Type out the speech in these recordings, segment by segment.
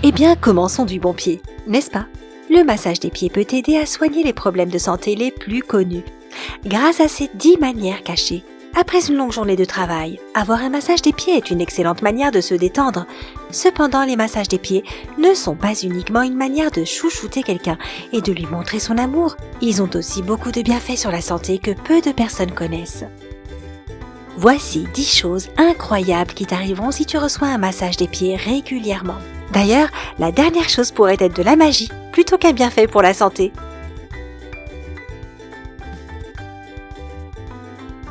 Eh bien, commençons du bon pied, n'est-ce pas? Le massage des pieds peut t'aider à soigner les problèmes de santé les plus connus. Grâce à ces 10 manières cachées, après une longue journée de travail, avoir un massage des pieds est une excellente manière de se détendre. Cependant, les massages des pieds ne sont pas uniquement une manière de chouchouter quelqu'un et de lui montrer son amour. Ils ont aussi beaucoup de bienfaits sur la santé que peu de personnes connaissent. Voici 10 choses incroyables qui t'arriveront si tu reçois un massage des pieds régulièrement. D'ailleurs, la dernière chose pourrait être de la magie, plutôt qu'un bienfait pour la santé.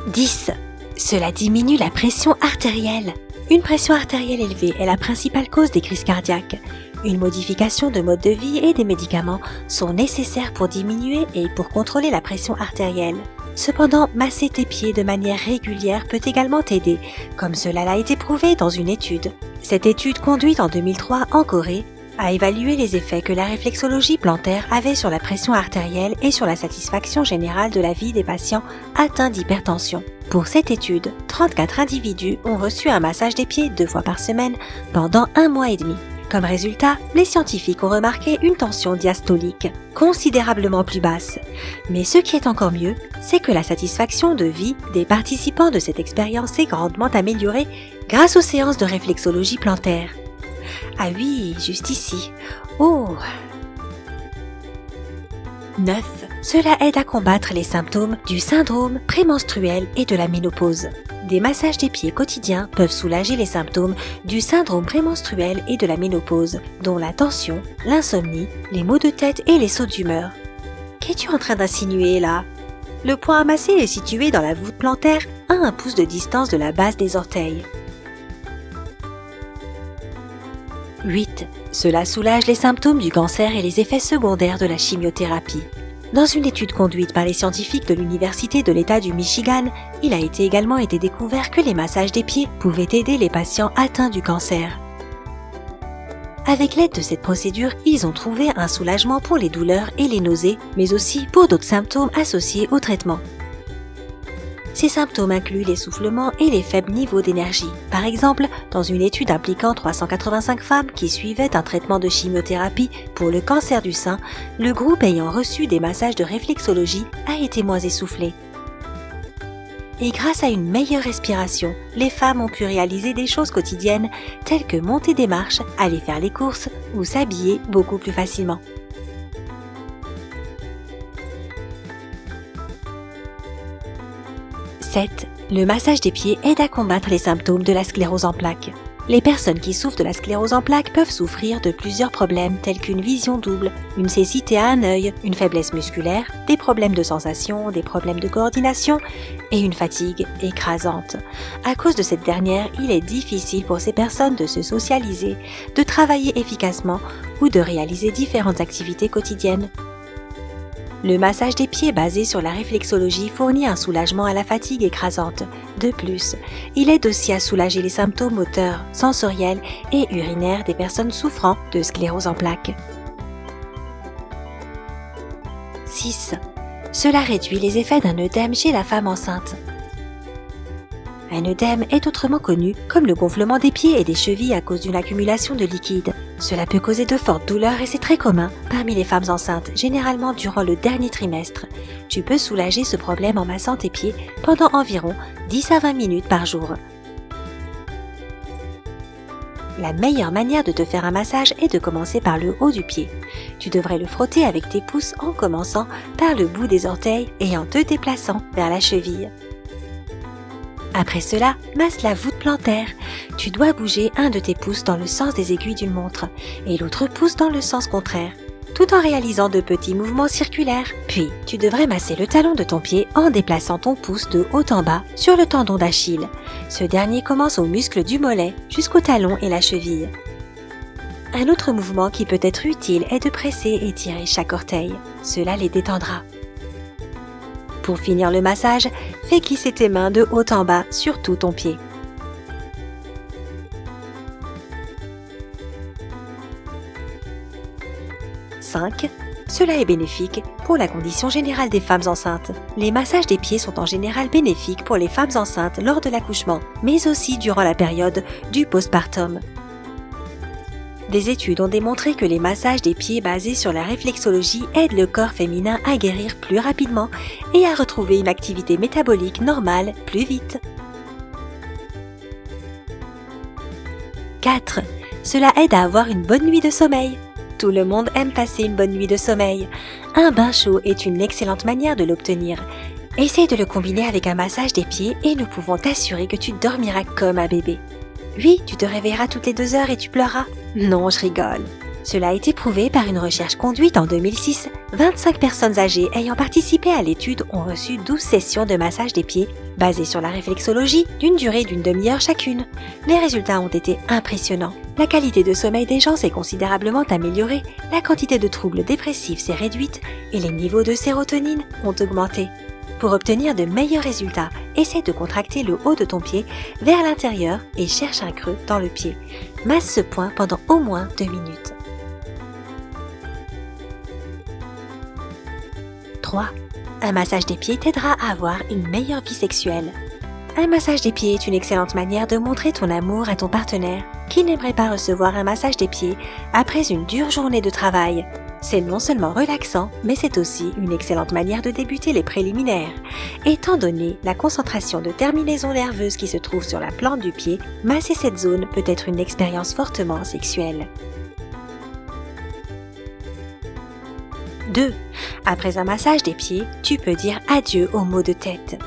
10. Cela diminue la pression artérielle. Une pression artérielle élevée est la principale cause des crises cardiaques. Une modification de mode de vie et des médicaments sont nécessaires pour diminuer et pour contrôler la pression artérielle. Cependant, masser tes pieds de manière régulière peut également t'aider, comme cela l'a été prouvé dans une étude. Cette étude, conduite en 2003 en Corée, a évalué les effets que la réflexologie plantaire avait sur la pression artérielle et sur la satisfaction générale de la vie des patients atteints d'hypertension. Pour cette étude, 34 individus ont reçu un massage des pieds 2 fois par semaine pendant 1 mois et demi. Comme résultat, les scientifiques ont remarqué une tension diastolique considérablement plus basse. Mais ce qui est encore mieux, c'est que la satisfaction de vie des participants de cette expérience s'est grandement améliorée grâce aux séances de réflexologie plantaire. Ah oui, juste ici. Oh 9. Cela aide à combattre les symptômes du syndrome prémenstruel et de la ménopause. Des massages des pieds quotidiens peuvent soulager les symptômes du syndrome prémenstruel et de la ménopause, dont la tension, l'insomnie, les maux de tête et les sauts d'humeur. Qu'es-tu en train d'insinuer là? Le point à masser est situé dans la voûte plantaire à 1 pouce de distance de la base des orteils. 8. Cela soulage les symptômes du cancer et les effets secondaires de la chimiothérapie. Dans une étude conduite par les scientifiques de l'Université de l'État du Michigan, il a également été découvert que les massages des pieds pouvaient aider les patients atteints du cancer. Avec l'aide de cette procédure, ils ont trouvé un soulagement pour les douleurs et les nausées, mais aussi pour d'autres symptômes associés au traitement. Ces symptômes incluent l'essoufflement et les faibles niveaux d'énergie. Par exemple, dans une étude impliquant 385 femmes qui suivaient un traitement de chimiothérapie pour le cancer du sein, le groupe ayant reçu des massages de réflexologie a été moins essoufflé. Et grâce à une meilleure respiration, les femmes ont pu réaliser des choses quotidiennes telles que monter des marches, aller faire les courses ou s'habiller beaucoup plus facilement. « 7. Le massage des pieds aide à combattre les symptômes de la sclérose en plaques. Les personnes qui souffrent de la sclérose en plaques peuvent souffrir de plusieurs problèmes tels qu'une vision double, une cécité à un œil, une faiblesse musculaire, des problèmes de sensation, des problèmes de coordination et une fatigue écrasante. À cause de cette dernière, il est difficile pour ces personnes de se socialiser, de travailler efficacement ou de réaliser différentes activités quotidiennes. Le massage des pieds basé sur la réflexologie fournit un soulagement à la fatigue écrasante. De plus, il aide aussi à soulager les symptômes moteurs, sensoriels et urinaires des personnes souffrant de sclérose en plaques. 6. Cela réduit les effets d'un œdème chez la femme enceinte. Un œdème est autrement connu comme le gonflement des pieds et des chevilles à cause d'une accumulation de liquide. Cela peut causer de fortes douleurs et c'est très commun parmi les femmes enceintes, généralement durant le dernier trimestre. Tu peux soulager ce problème en massant tes pieds pendant environ 10 à 20 minutes par jour. La meilleure manière de te faire un massage est de commencer par le haut du pied. Tu devrais le frotter avec tes pouces en commençant par le bout des orteils et en te déplaçant vers la cheville. Après cela, masse la voûte plantaire. Tu dois bouger un de tes pouces dans le sens des aiguilles d'une montre et l'autre pouce dans le sens contraire, tout en réalisant de petits mouvements circulaires. Puis, tu devrais masser le talon de ton pied en déplaçant ton pouce de haut en bas sur le tendon d'Achille. Ce dernier commence au muscle du mollet jusqu'au talon et la cheville. Un autre mouvement qui peut être utile est de presser et tirer chaque orteil. Cela les détendra. Pour finir le massage, fais glisser tes mains de haut en bas sur tout ton pied. « 5. Cela est bénéfique pour la condition générale des femmes enceintes. Les massages des pieds sont en général bénéfiques pour les femmes enceintes lors de l'accouchement, mais aussi durant la période du postpartum. Des études ont démontré que les massages des pieds basés sur la réflexologie aident le corps féminin à guérir plus rapidement et à retrouver une activité métabolique normale plus vite. 4. Cela aide à avoir une bonne nuit de sommeil. Tout le monde aime passer une bonne nuit de sommeil. Un bain chaud est une excellente manière de l'obtenir. Essaye de le combiner avec un massage des pieds et nous pouvons t'assurer que tu dormiras comme un bébé. Oui, tu te réveilleras toutes les 2 heures et tu pleureras. Non, je rigole. Cela a été prouvé par une recherche conduite en 2006. 25 personnes âgées ayant participé à l'étude ont reçu 12 sessions de massage des pieds basées sur la réflexologie d'une durée d'une demi-heure chacune. Les résultats ont été impressionnants. La qualité de sommeil des gens s'est considérablement améliorée, la quantité de troubles dépressifs s'est réduite et les niveaux de sérotonine ont augmenté. Pour obtenir de meilleurs résultats, essaie de contracter le haut de ton pied vers l'intérieur et cherche un creux dans le pied. Masse ce point pendant au moins 2 minutes. 3. Un massage des pieds t'aidera à avoir une meilleure vie sexuelle. Un massage des pieds est une excellente manière de montrer ton amour à ton partenaire qui n'aimerait pas recevoir un massage des pieds après une dure journée de travail. C'est non seulement relaxant, mais c'est aussi une excellente manière de débuter les préliminaires. Étant donné la concentration de terminaisons nerveuses qui se trouve sur la plante du pied, masser cette zone peut être une expérience fortement sexuelle. 2. Après un massage des pieds, tu peux dire adieu aux maux de tête.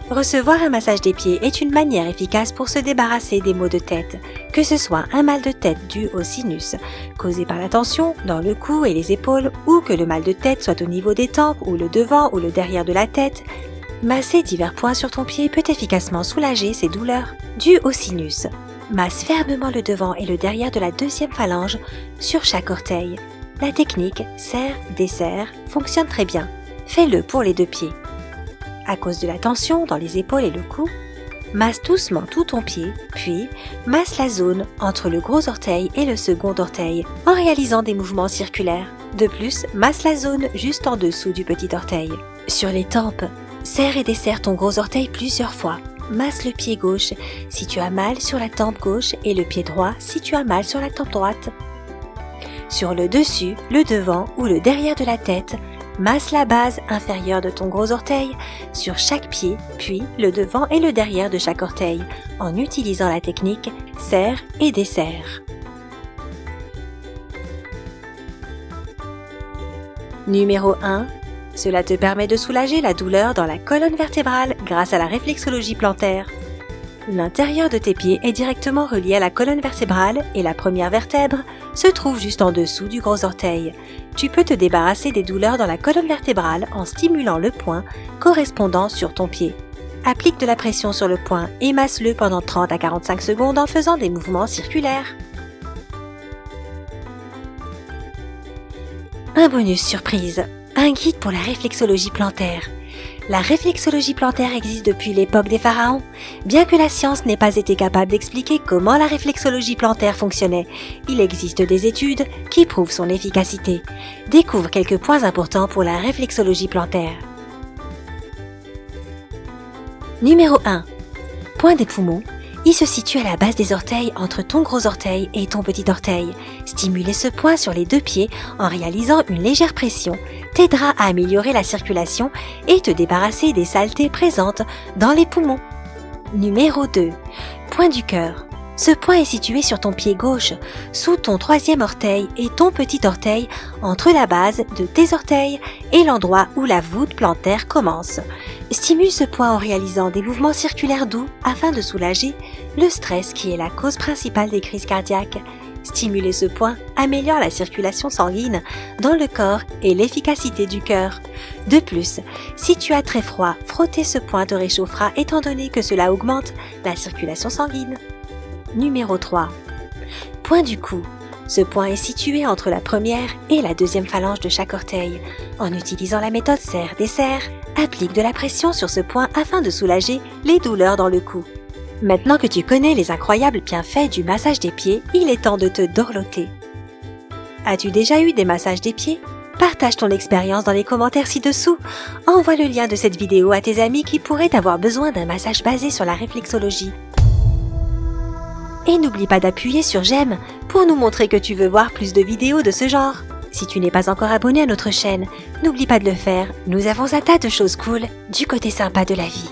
Recevoir un massage des pieds est une manière efficace pour se débarrasser des maux de tête, que ce soit un mal de tête dû au sinus, causé par la tension dans le cou et les épaules, ou que le mal de tête soit au niveau des tempes ou le devant ou le derrière de la tête. Masser divers points sur ton pied peut efficacement soulager ces douleurs dues au sinus. Masse fermement le devant et le derrière de la deuxième phalange sur chaque orteil. La technique serre-desserre fonctionne très bien. Fais-le pour les 2 pieds. À cause de la tension dans les épaules et le cou, masse doucement tout ton pied, puis masse la zone entre le gros orteil et le second orteil en réalisant des mouvements circulaires. De plus, masse la zone juste en dessous du petit orteil. Sur les tempes, serre et desserre ton gros orteil plusieurs fois. Masse le pied gauche si tu as mal sur la tempe gauche et le pied droit si tu as mal sur la tempe droite. Sur le dessus, le devant ou le derrière de la tête, masse la base inférieure de ton gros orteil sur chaque pied, puis le devant et le derrière de chaque orteil, en utilisant la technique serre et desserre. Numéro 1. Cela te permet de soulager la douleur dans la colonne vertébrale grâce à la réflexologie plantaire. L'intérieur de tes pieds est directement relié à la colonne vertébrale et la première vertèbre se trouve juste en dessous du gros orteil. Tu peux te débarrasser des douleurs dans la colonne vertébrale en stimulant le point correspondant sur ton pied. Applique de la pression sur le point et masse-le pendant 30 à 45 secondes en faisant des mouvements circulaires. Un bonus surprise, un guide pour la réflexologie plantaire. La réflexologie plantaire existe depuis l'époque des pharaons. Bien que la science n'ait pas été capable d'expliquer comment la réflexologie plantaire fonctionnait, il existe des études qui prouvent son efficacité. Découvre quelques points importants pour la réflexologie plantaire. Numéro 1. Point des poumons. Il se situe à la base des orteils entre ton gros orteil et ton petit orteil. Stimuler ce point sur les 2 pieds en réalisant une légère pression t'aidera à améliorer la circulation et te débarrasser des saletés présentes dans les poumons. Numéro 2. Point du cœur. Ce point est situé sur ton pied gauche, sous ton 3e orteil et ton petit orteil, entre la base de tes orteils et l'endroit où la voûte plantaire commence. Stimule ce point en réalisant des mouvements circulaires doux afin de soulager le stress qui est la cause principale des crises cardiaques. Stimuler ce point améliore la circulation sanguine dans le corps et l'efficacité du cœur. De plus, si tu as très froid, frotter ce point te réchauffera étant donné que cela augmente la circulation sanguine. Numéro 3. Point du cou. Ce point est situé entre la première et la deuxième phalange de chaque orteil. En utilisant la méthode serre-desserre, applique de la pression sur ce point afin de soulager les douleurs dans le cou. Maintenant que tu connais les incroyables bienfaits du massage des pieds, il est temps de te dorloter. As-tu déjà eu des massages des pieds ? Partage ton expérience dans les commentaires ci-dessous. Envoie le lien de cette vidéo à tes amis qui pourraient avoir besoin d'un massage basé sur la réflexologie. Et n'oublie pas d'appuyer sur j'aime pour nous montrer que tu veux voir plus de vidéos de ce genre. Si tu n'es pas encore abonné à notre chaîne, n'oublie pas de le faire. Nous avons un tas de choses cool du côté sympa de la vie.